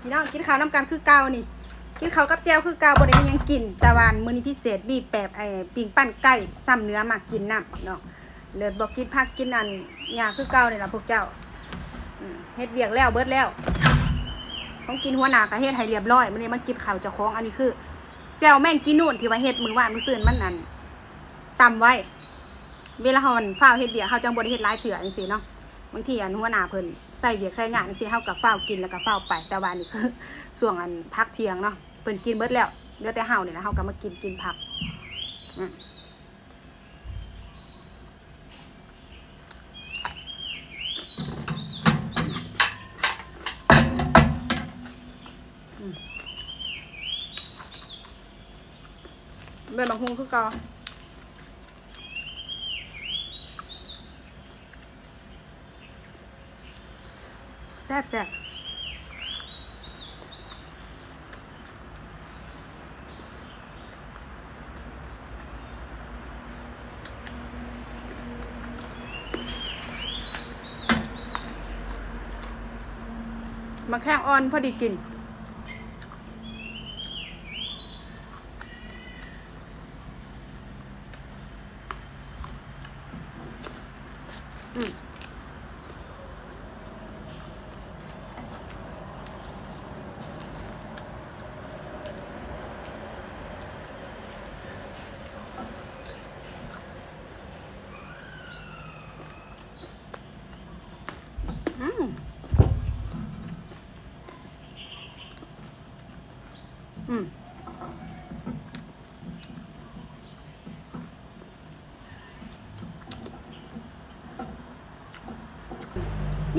พี่น้องกินข้าวน้ำกันคือเก่านี่กินข้าวกับแจ่วคือเก่าบ่ได้มีหยังกินแต่ว่ามื้อนี้พิเศษมีแบบปิ้งปั้นไก่ซ้ำเนื้อมากินน้ำพี่น้องเลิศบ่กินผักกินอันหญ้าคือเก่านี่ล่ะพวกเจ้าเฮ็ดเวียกแล้วเบิดแล้วต้องกินหัวหน้าก็เฮ็ดให้เรียบร้อยมื้อนี้มากินข้าวเจ้าของอันนี้คือแจ่วแม่งกินนู่นที่ว่าเฮ็ดมื้อวานมื้อซื่นมันนั่นตำไว้เวลาเฮาฟ้าวเฮ็ดเวียกเฮาจังบ่ได้เฮ็ดหลายเทื่อจังซี่เนาะบางทีอันหัวหน้าเพิ่นใส่เวียกใส่งานจังซี่เฮาก็ฟ้าวกินแล้วก็ฟ้าวไปแต่ว่านี่คือช่วงอันพักเที่ยงเนาะเพิ่นกินเบิดแล้วเหลือแต่เฮานี่แหละเฮาก็มากินผักเบิ่งบางฮุงคือเก่าแซ่บมาแข้งอ่อนพอดีกิน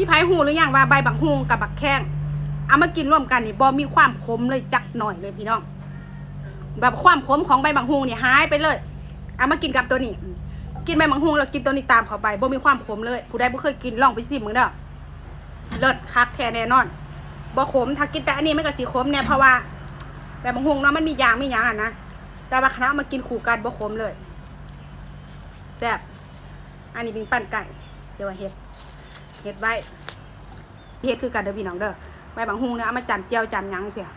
มีไผ่หูหรือยังว่าใบบักฮุงกับบักแข้งเอามากินร่วมกันนี่บ่มีความขมเลยจักหน่อยเลยพี่น้องแบบความขมของใบบักฮุงนี่หายไปเลยเอามากินกับตัวนี้กินใบบักฮุงแล้วกินตัวนี้ตามเข้าไปบ่มีความขมเลยผู้ใดบ่เคยกินลองไปชิมมึงเด้อเลิศคักแท้แน่นอนบ่ขมถ้ากินแต่อันนี้มันก็สิขมแน่เพราะว่าใบบักฮุงเนาะมันมียางอ่ะนะแต่ว่าคณะมากินคู่กันบ่ขมเลยแซ่บอันนี้เป็นปั้นไก่เดี๋ยวเฮ็ดไว้เฮ็ดคือกันเด้อพี่น้องเด้อใบบักฮุงเนี่ยเอามาจำเจียวจำหยังเสีย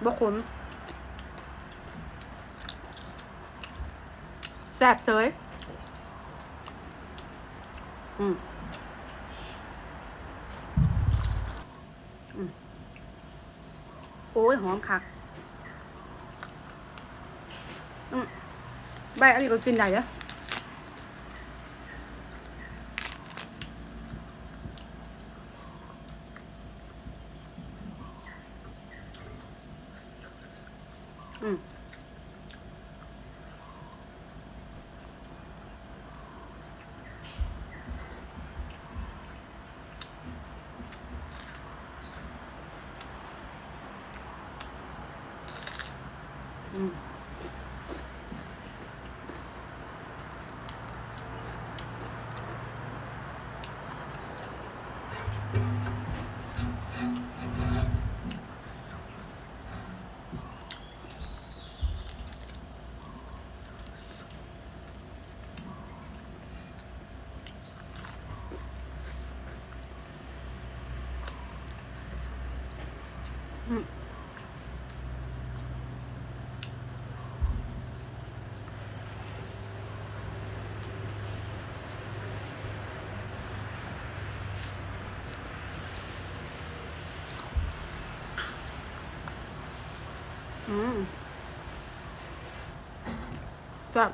บ่ขมแซ่บเสยโอ้ยหอมคักใบอันนี้ก็กินได้เด้อจับ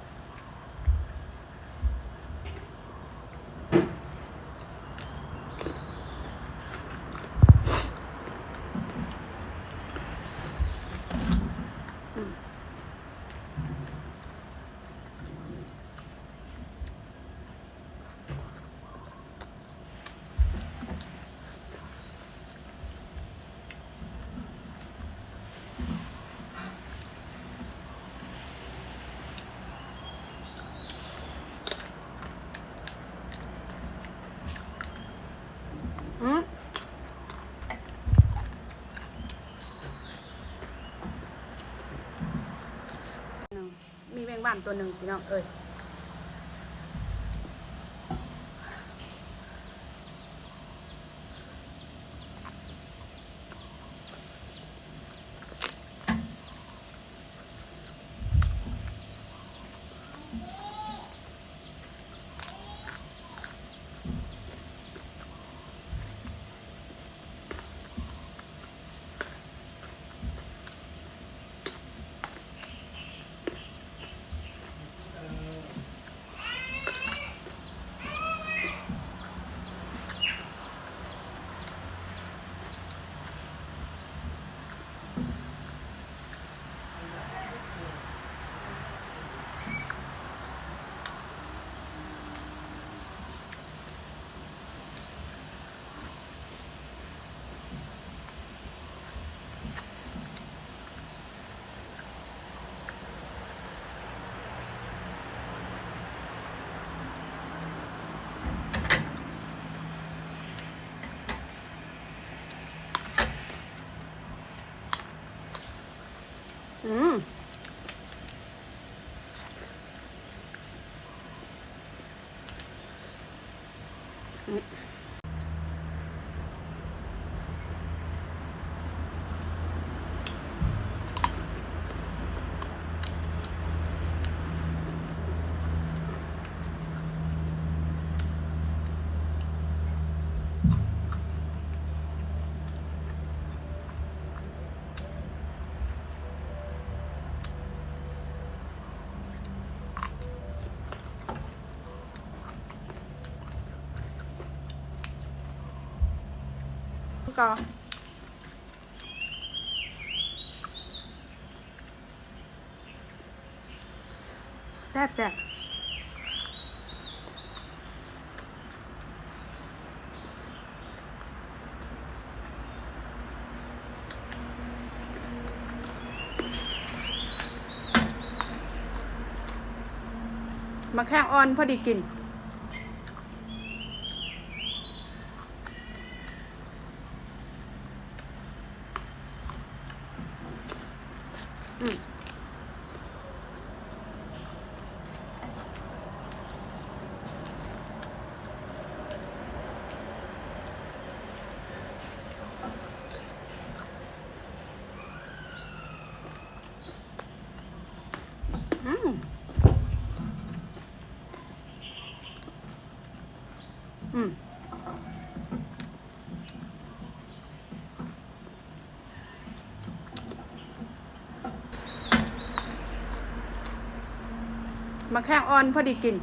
มีแมงวันตัวหนึ่งพี่น้องเอ้ย อืมนี่ก็แซ่บแซ่บมาแค่ออนพอดีกินอืมอืมอืมมาแค่ออนพอดีกิน